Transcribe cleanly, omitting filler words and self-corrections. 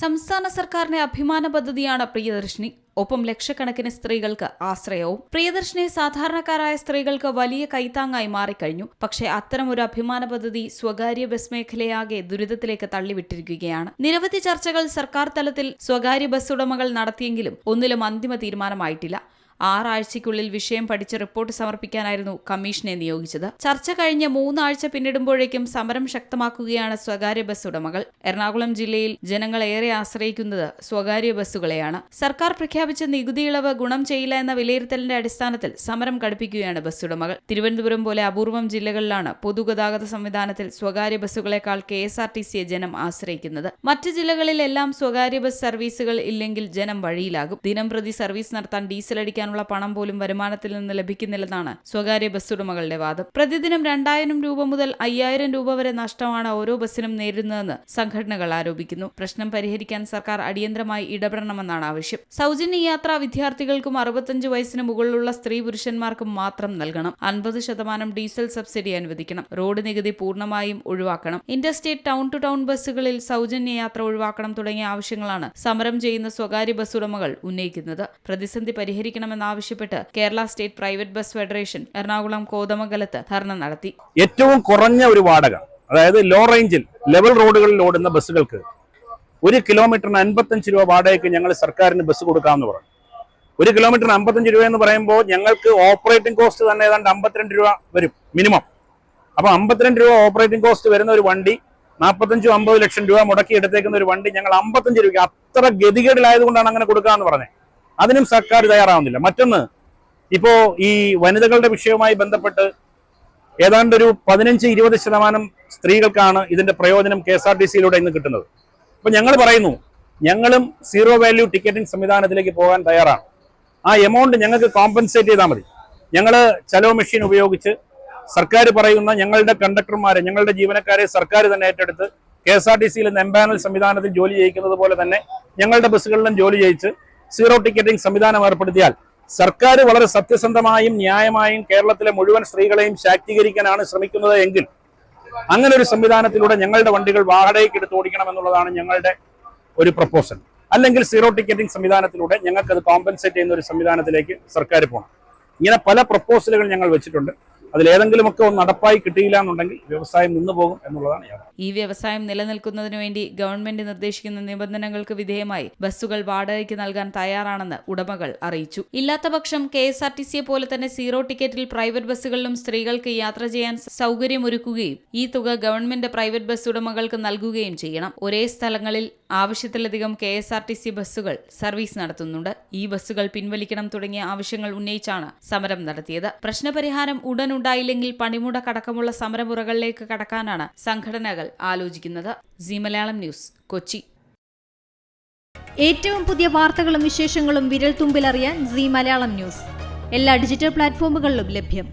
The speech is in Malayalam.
സംസ്ഥാന സർക്കാരിന്റെ അഭിമാന പദ്ധതിയാണ് പ്രിയദർശിനി. ഒപ്പം ലക്ഷക്കണക്കിന് സ്ത്രീകൾക്ക് ആശ്രയവും. പ്രിയദർശിനി സാധാരണക്കാരായ സ്ത്രീകൾക്ക് വലിയ കൈത്താങ്ങായി മാറിക്കഴിഞ്ഞു. പക്ഷേ അത്തരമൊരു അഭിമാന പദ്ധതി സ്വകാര്യ ബസ് മേഖലയാകെ ദുരിതത്തിലേക്ക് തള്ളിവിട്ടിരിക്കുകയാണ്. നിരവധി ചർച്ചകൾ സർക്കാർ തലത്തിൽ സ്വകാര്യ ബസ് ഉടമകൾ നടത്തിയെങ്കിലും ഒന്നിലും അന്തിമ തീരുമാനമായിട്ടില്ല. 6 ആഴ്ചയ്ക്കുള്ളിൽ വിഷയം പഠിച്ച് റിപ്പോർട്ട് സമർപ്പിക്കാനായിരുന്നു കമ്മീഷനെ നിയോഗിച്ചത്. ചർച്ച കഴിഞ്ഞ് 3 ആഴ്ച പിന്നിടുമ്പോഴേക്കും സമരം ശക്തമാക്കുകയാണ് സ്വകാര്യ ബസ് ഉടമകൾ. എറണാകുളം ജില്ലയിൽ ജനങ്ങൾ ഏറെ ആശ്രയിക്കുന്നത് സ്വകാര്യ ബസ്സുകളെയാണ്. സർക്കാർ പ്രഖ്യാപിച്ച നികുതി ഇളവ് ഗുണം ചെയ്യില്ല എന്ന വിലയിരുത്തലിന്റെ അടിസ്ഥാനത്തിൽ സമരം കടുപ്പിക്കുകയാണ് ബസ് ഉടമകൾ. തിരുവനന്തപുരം പോലെ അപൂർവം ജില്ലകളിലാണ് പൊതുഗതാഗത സംവിധാനത്തിൽ സ്വകാര്യ ബസ്സുകളെക്കാൾ KSRTCയെ ജനം ആശ്രയിക്കുന്നത്. മറ്റ് ജില്ലകളിലെല്ലാം സ്വകാര്യ ബസ് സർവീസുകൾ ഇല്ലെങ്കിൽ ജനം വഴിയിലാകും. ദിനംപ്രതി സർവീസ് നടത്താൻ ഡീസൽ അടിക്കാൻ പണം പോലും വരുമാനത്തിൽ നിന്ന് ലഭിക്കുന്നില്ലെന്നാണ് സ്വകാര്യ ബസ് ഉടമകളുടെ വാദം. പ്രതിദിനം 2000 രൂപ മുതൽ 5000 രൂപ വരെ നഷ്ടമാണ് ഓരോ ബസ്സിനും നേരിടുന്നതെന്ന് സംഘടനകൾ ആരോപിക്കുന്നു. പ്രശ്നം പരിഹരിക്കാൻ സർക്കാർ അടിയന്തരമായി ഇടപെടണമെന്നാണ് ആവശ്യം. സൗജന്യ യാത്ര വിദ്യാർത്ഥികൾക്കും 65 വയസ്സിന് മുകളിലുള്ള സ്ത്രീ പുരുഷന്മാർക്കും മാത്രം നൽകണം. 50% ഡീസൽ സബ്സിഡി അനുവദിക്കണം. റോഡ് നികുതി പൂർണ്ണമായും ഒഴിവാക്കണം. ഇന്റർസ്റ്റേറ്റ് ടൗൺ ടു ടൗൺ ബസ്സുകളിൽ സൗജന്യ യാത്ര ഒഴിവാക്കണം തുടങ്ങിയ ആവശ്യങ്ങളാണ് സമരം ചെയ്യുന്ന സ്വകാര്യ ബസ് ഉടമകൾ ഉന്നയിക്കുന്നത്. പ്രതിസന്ധി പരിഹരിക്കണം ആവശ്യപ്പെട്ട് Kerala state private bus federation Ernakulam കോതമംഗലത്ത് ധർണ നടത്തി. ഏറ്റവും കുറഞ്ഞ ഒരു വാടക, അതായത് ലോ റേഞ്ചിൽ ലെവൽ റോഡുകളിൽ ഓടുന്ന ബസ്സുകൾക്ക് 1 കിലോമീറ്ററിന് 55 രൂപ വാടകയ്ക്ക് ഞങ്ങൾ സർക്കാരിന് ബസ് കൊടുക്കാമെന്ന് പറഞ്ഞു. 1 കിലോമീറ്ററിന് 55 രൂപ എന്ന് പറയുമ്പോൾ ഞങ്ങൾക്ക് ഓപ്പറേറ്റിംഗ് കോസ്റ്റ് തന്നെ ഏതാണ്ട് 52 രൂപ വരും മിനിമം. അപ്പൊ 52 രൂപ ഓപ്പറേറ്റിംഗ് കോസ്റ്റ് വരുന്ന ഒരു വണ്ടി 45-50 ലക്ഷം രൂപ മുടക്കി എടുത്തേക്കുന്ന ഒരു വണ്ടി ഞങ്ങൾ 55 രൂപയ്ക്ക് അത്ര ഗതികേടിലായതുകൊണ്ടാണ് അങ്ങനെ കൊടുക്കാമെന്ന് പറഞ്ഞത്. അതിനും സർക്കാർ തയ്യാറാവുന്നില്ല. മറ്റൊന്ന്, ഇപ്പോ ഈ വനിതകളുടെ വിഷയവുമായി ബന്ധപ്പെട്ട് ഏതാണ്ട് ഒരു 15-20% സ്ത്രീകൾക്കാണ് ഇതിന്റെ പ്രയോജനം KSRTCയിലൂടെ ഇന്ന് കിട്ടുന്നത്. അപ്പൊ ഞങ്ങൾ പറയുന്നു, ഞങ്ങളും സീറോ വാല്യൂ ടിക്കറ്റിംഗ് സംവിധാനത്തിലേക്ക് പോകാൻ തയ്യാറാണ്. ആ എമൗണ്ട് ഞങ്ങൾക്ക് കോമ്പൻസേറ്റ് ചെയ്താൽ മതി. ഞങ്ങൾ ചലോ മെഷീൻ ഉപയോഗിച്ച് സർക്കാർ പറയുന്ന ഞങ്ങളുടെ കണ്ടക്ടർമാരെ, ഞങ്ങളുടെ ജീവനക്കാരെ സർക്കാർ തന്നെ ഏറ്റെടുത്ത് KSRTCയിൽ നിന്ന് എംപാനൽ സംവിധാനത്തിൽ ജോലി ചെയ്യിക്കുന്നത് പോലെ തന്നെ ഞങ്ങളുടെ ബസ്സുകളിലും ജോലി ചെയ്യിച്ച് സീറോ ടിക്കറ്റിംഗ് സംവിധാനം ഏർപ്പെടുത്തിയാൽ സർക്കാർ വളരെ സത്യസന്ധമായും ന്യായമായും കേരളത്തിലെ മുഴുവൻ സ്ത്രീകളെയും ശാക്തീകരിക്കാനാണ് ശ്രമിക്കുന്നത് എങ്കിൽ അങ്ങനെ ഒരു സംവിധാനത്തിലൂടെ ഞങ്ങളുടെ വണ്ടികൾ വാടകയ്ക്ക് എടുത്ത് ഓടിക്കണം എന്നുള്ളതാണ് ഞങ്ങളുടെ ഒരു പ്രപ്പോസൽ. അല്ലെങ്കിൽ സീറോ ടിക്കറ്റിംഗ് സംവിധാനത്തിലൂടെ ഞങ്ങൾക്കത് കോമ്പൻസേറ്റ് ചെയ്യുന്ന ഒരു സംവിധാനത്തിലേക്ക് സർക്കാർ പോകണം. ഇങ്ങനെ പല പ്രപ്പോസലുകൾ ഞങ്ങൾ വെച്ചിട്ടുണ്ട്. അതിലേതെങ്കിലുമൊക്കെ ഒന്ന് നടപ്പായി കിട്ടിയില്ല എന്നുണ്ടെങ്കിൽ വ്യവസായം നിന്നുപോകും എന്നുള്ളതാണ് യാഥാർത്ഥ്യം. ഈ വ്യവസായം നിലനിൽക്കുന്നതിനു വേണ്ടി ഗവൺമെന്റ് നിർദ്ദേശിക്കുന്ന നിബന്ധനകൾക്ക് വിധേയമായി ബസ്സുകൾ വാടകയ്ക്ക് നൽകാൻ തയ്യാറാണെന്ന് ഉടമകൾ അറിയിച്ചു. ഇല്ലാത്തപക്ഷം KSRTCയെ പോലെ തന്നെ സീറോ ടിക്കറ്റിൽ പ്രൈവറ്റ് ബസ്സുകളിലും സ്ത്രീകൾക്ക് യാത്ര ചെയ്യാൻ സൗകര്യമൊരുക്കുകയും ഈ തുക ഗവൺമെന്റ് പ്രൈവറ്റ് ബസ് ഉടമകൾക്ക് നൽകുകയും ചെയ്യണം. ഒരേ സ്ഥലങ്ങളിൽ ആവശ്യത്തിലധികം KSRTC ബസ്സുകൾ സർവീസ് നടത്തുന്നുണ്ട്. ഈ ബസ്സുകൾ പിൻവലിക്കണം തുടങ്ങിയ ആവശ്യങ്ങൾ ഉന്നയിച്ചാണ് സമരം നടത്തിയത്. പ്രശ്നപരിഹാരം ഉടൻ ഉണ്ടായില്ലെങ്കിൽ പണിമുടക്കടക്കമുള്ള സമരമുറകളിലേക്ക് കടക്കാനാണ് സംഘടനകൾ ആലോചിക്കുന്നത്. Zee Malayalam News, Kochi. ഏറ്റവും പുതിയ വാർത്തകളും വിശേഷങ്ങളും വിരൽ തുമ്പിലറിയാൻ സീ മലയാളം ന്യൂസ് എല്ലാ ഡിജിറ്റൽ പ്ലാറ്റ്ഫോമുകളിലും ലഭ്യം.